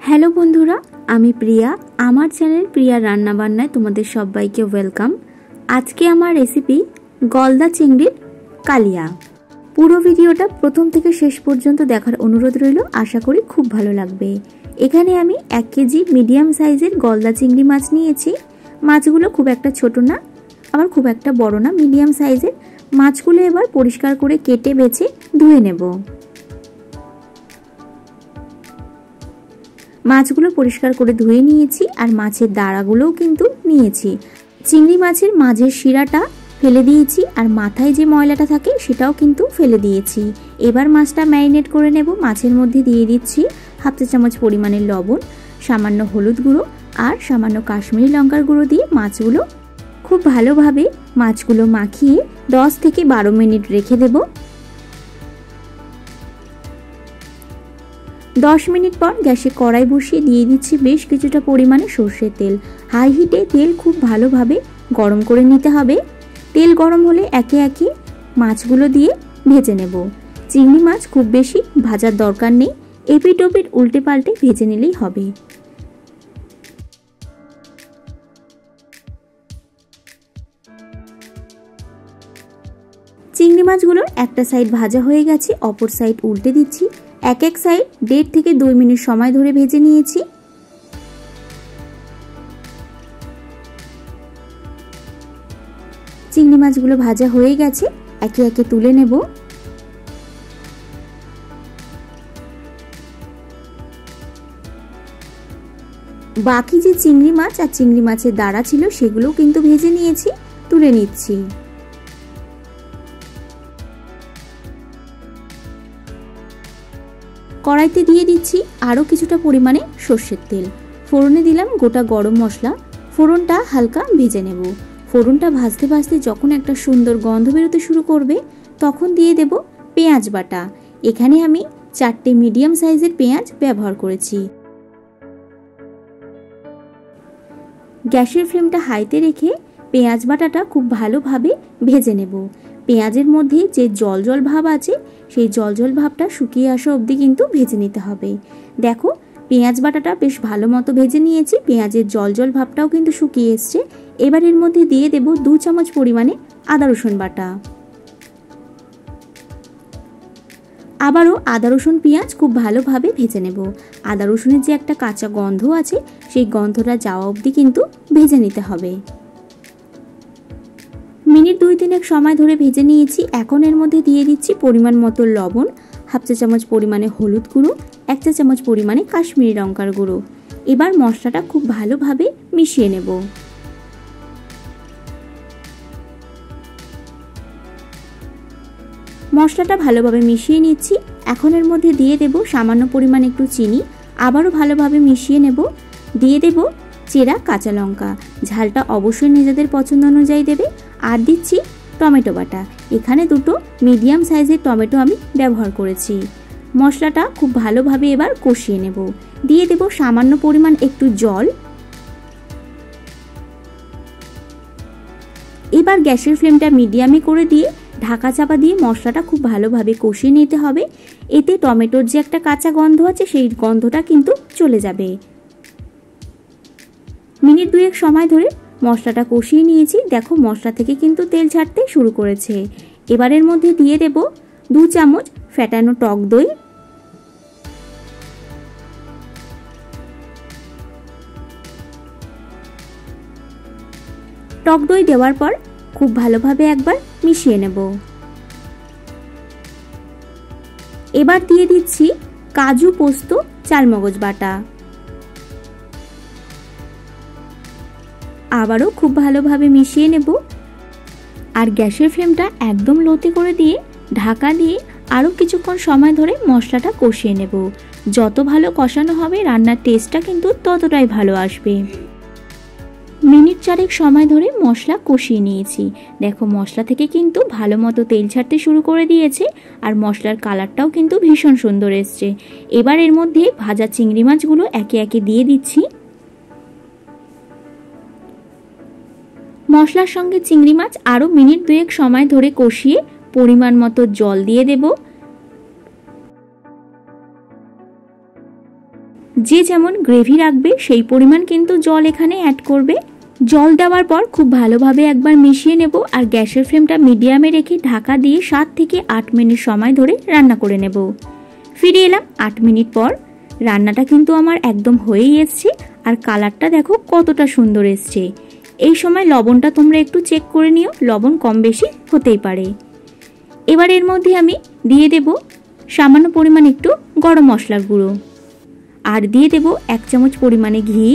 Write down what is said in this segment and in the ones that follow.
Hello বন্ধুরা, আমি প্রিয়া। আমার চ্যানেল প্রিয়া রান্না বান্নায় তোমাদের সবাইকে ওয়েলকাম। আজকে আমার রেসিপি গলদা চিংড়ির কালিয়া। পুরো ভিডিওটা প্রথম থেকে শেষ পর্যন্ত দেখার অনুরোধ রইল, আশা করি খুব ভালো লাগবে। এখানে আমি 1 কেজি মিডিয়াম সাইজের গলদা চিংড়ি মাছ নিয়েছি। মাছগুলো খুব একটা ছোট না, আবার খুব একটা বড় না, মিডিয়াম সাইজের। মাছগুলো এবার পরিষ্কার করে কেটে বেছে ধুয়ে নেব। মাছগুলো পরিষ্কার করে ধুয়ে নিয়েছি, আর মাছের দাঁড়াগুলোও কিন্তু নিয়েছি। চিংড়ি মাছের মাঝের শিরাটা ফেলে দিয়েছি, আর মাথায় যে ময়লাটা থাকে সেটাও কিন্তু ফেলে দিয়েছি। এবার মাছটা ম্যারিনেট করে নেব। মাছের মধ্যে দিয়ে দিচ্ছি 1/2 চা চামচ পরিমাণের লবণ, সামান্য হলুদ গুঁড়ো আর সামান্য কাশ্মীরি লঙ্কার গুঁড়ো দিয়ে মাছগুলো খুব ভালোভাবে মাছগুলো মাখিয়ে 10 থেকে 12 মিনিট রেখে দেব। 10 মিনিট পর গ্যাসে কড়াই বসিয়ে দিয়ে দিচ্ছি বেশ কিছুটা পরিমাণে সর্ষের তেল। হাই হিটে তেল খুব ভালোভাবে গরম করে নিতে হবে। তেল গরম হলে একে একে মাছগুলো দিয়ে ভেজে নেব। চিংড়ি মাছ খুব বেশি ভাজার দরকার নেই, এপিট ওপিট উল্টে পাল্টে ভেজে নিলেই হবে। চিংড়ি মাছগুলোর একটা সাইড ভাজা হয়ে গেছে, অপর সাইড উল্টে দিচ্ছি। এক এক সাইড 1.5 থেকে 2 মিনিট সময় ধরে ভেজে নিয়েছি। চিংড়ি মাছগুলো ভাজা হয়ে গেছে, একে একে তুলে নেব। বাকি যে চিংড়ি মাছ আর চিংড়ি মাছের দাঁড়া ছিল সেগুলো কিন্তু ভেজে নিয়েছি, তুলে নিচ্ছি। কড়াইতে দিয়ে দিচ্ছি আরও কিছুটা পরিমাণে সর্ষের তেল। ফোড়নে দিলাম গোটা গরম মশলা। ফোড়নটা হালকা ভেজে নেব। ফোড়নটা ভাজতে ভাজতে যখন একটা সুন্দর গন্ধ বেরোতে শুরু করবে তখন দিয়ে দেব পেঁয়াজ বাটা। এখানে আমি 4টে মিডিয়াম সাইজের পেঁয়াজ ব্যবহার করেছি। গ্যাসের ফ্লেমটা হাইতে রেখে পেঁয়াজ বাটাটা খুব ভালোভাবে ভেজে নেব। পেঁয়াজের মধ্যে যে জল জল ভাব আছে সেই জল জল ভাবটা শুকিয়ে আসা অবধি কিন্তু ভেজে নিতে হবে। দেখো, পেঁয়াজ বাটাটা বেশ ভালো মতো ভেজে নিয়েছি, পেঁয়াজের জল জল ভাবটাও কিন্তু শুকিয়ে এসছে। এবার এর মধ্যে দিয়ে দেব 2 চামচ পরিমাণে আদা রসুন বাটা। আবারও আদা রসুন পেঁয়াজ খুব ভালোভাবে ভেজে নেব। আদা রসুনের যে একটা কাঁচা গন্ধ আছে সেই গন্ধটা যাওয়া অবধি কিন্তু ভেজে নিতে হবে। মিনিট 2-3 সময় ধরে ভেজে নিয়েছি। এখন এর মধ্যে দিয়ে দিচ্ছি পরিমাণ মতো লবণ, 1/2 চা চামচ পরিমাণে হলুদ গুঁড়ো, 1 চা চামচ পরিমাণে কাশ্মীরি লঙ্কার গুঁড়ো। এবার মশলাটা খুব ভালোভাবে মিশিয়ে নেব। মশলাটা ভালোভাবে মিশিয়ে নিচ্ছি। এখন এর মধ্যে দিয়ে দেব সামান্য পরিমাণে একটু চিনি, আবারও ভালোভাবে মিশিয়ে নেব। দিয়ে দেব চেরা কাঁচা লঙ্কা, ঝালটা অবশ্যই নিজেদের পছন্দ অনুযায়ী দেবে। আর দিচ্ছি টমেটো বাটা। এখানে 2টো মিডিয়াম সাইজের টমেটো আমি ব্যবহার করেছি। মশলাটা খুব ভালোভাবে এবার কষিয়ে নেব। দিয়ে দেব সামান্য পরিমাণ একটু জল। এবার গ্যাসের ফ্লেমটা মিডিয়ামে করে দিয়ে ঢাকা চাপা দিয়ে মশলাটা খুব ভালোভাবে কষিয়ে নিতে হবে। এতে টমেটোর যে একটা কাঁচা গন্ধ আছে সেই গন্ধটা কিন্তু চলে যাবে। মিনিট 2 সময় ধরে মশলাটা কষিয়ে নিয়েছি। দেখো, মশলা থেকে কিন্তু তেল ছাড়তে শুরু করেছে। এবারের মধ্যে দিয়ে দেব 2 চামচ ফ্যাটানো টক দই। টক দই দেওয়ার পর খুব ভালোভাবে একবার মিশিয়ে নেব। এবার দিয়ে দিচ্ছি কাজু, পোস্ত, চালমগজ বাটা। আবারও খুব ভালোভাবে মিশিয়ে নেব। আর গ্যাসের ফ্লেমটা একদম লোতে করে দিয়ে ঢাকা দিয়ে আরও কিছুক্ষণ সময় ধরে মশলাটা কষিয়ে নেব। যত ভালো কষানো হবে রান্নার টেস্টটা কিন্তু ততটাই ভালো আসবে। মিনিট 4 সময় ধরে মশলা কষিয়ে নিয়েছি। দেখো, মশলা থেকে কিন্তু ভালো মতো তেল ছাড়তে শুরু করে দিয়েছে, আর মশলার কালারটাও কিন্তু ভীষণ সুন্দর এসছে। এবার এর মধ্যে ভাজা চিংড়ি মাছগুলো একে একে দিয়ে দিচ্ছি। মশলার সঙ্গে চিংড়ি মাছ আরও মিনিট 2 সময় ধরে কষিয়ে পরিমাণ মতো জল দিয়ে দেব। যে যেমন গ্রেভি রাখবে সেই পরিমাণ কিন্তু জল এখানে অ্যাড করবে। জল দেওয়ার পর খুব ভালোভাবে একবার মিশিয়ে নেব আর গ্যাসের ফ্লেমটা মিডিয়ামে রেখে ঢাকা দিয়ে 7 থেকে 8 মিনিট সময় ধরে রান্না করে নেব। ফিরে এলাম 8 মিনিট পর। রান্নাটা কিন্তু আমার একদম হয়েই এসছে আর কালারটা দেখো কতটা সুন্দর এসছে। এই সময় লবণটা তোমরা একটু চেক করে নিও, লবণ কম বেশি হতেই পারে। এবার এর মধ্যে আমি দিয়ে দেব সামান্য পরিমাণ একটু গরম মশলার গুঁড়ো আর দিয়ে দেব 1 চামচ পরিমাণে ঘি।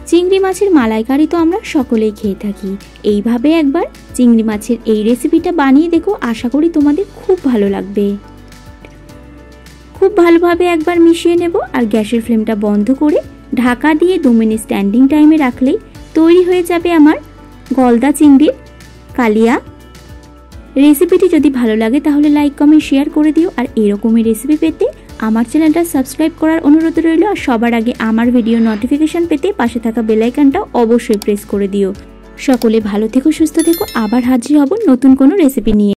চিংড়ি মাছের মালাইকারি তো আমরা সকলেই খেয়ে থাকি, এইভাবে একবার চিংড়ি মাছের এই রেসিপিটা বানিয়ে দেখো, আশা করি তোমাদের খুব ভালো লাগবে। খুব ভালোভাবে একবার মিশিয়ে নেব আর গ্যাসের ফ্লেমটা বন্ধ করে ঢাকা দিয়ে 2 মিনিট স্ট্যান্ডিং টাইমে রাখলেই তৈরি হয়ে যাবে আমার গলদা চিংড়ির কালিয়া। রেসিপিটি যদি ভালো লাগে তাহলে লাইক কমেন্ট শেয়ার করে দিও আর এরকমই রেসিপি পেতে আমার চ্যানেলটা সাবস্ক্রাইব করার অনুরোধ রইল। আর সবার আগে আমার ভিডিও নোটিফিকেশন পেতে পাশে থাকা বেল আইকনটা অবশ্যই প্রেস করে দিও। সকলে ভালো থেকো, সুস্থ থেকো, আবার হাজির হব নতুন কোনো রেসিপি নিয়ে।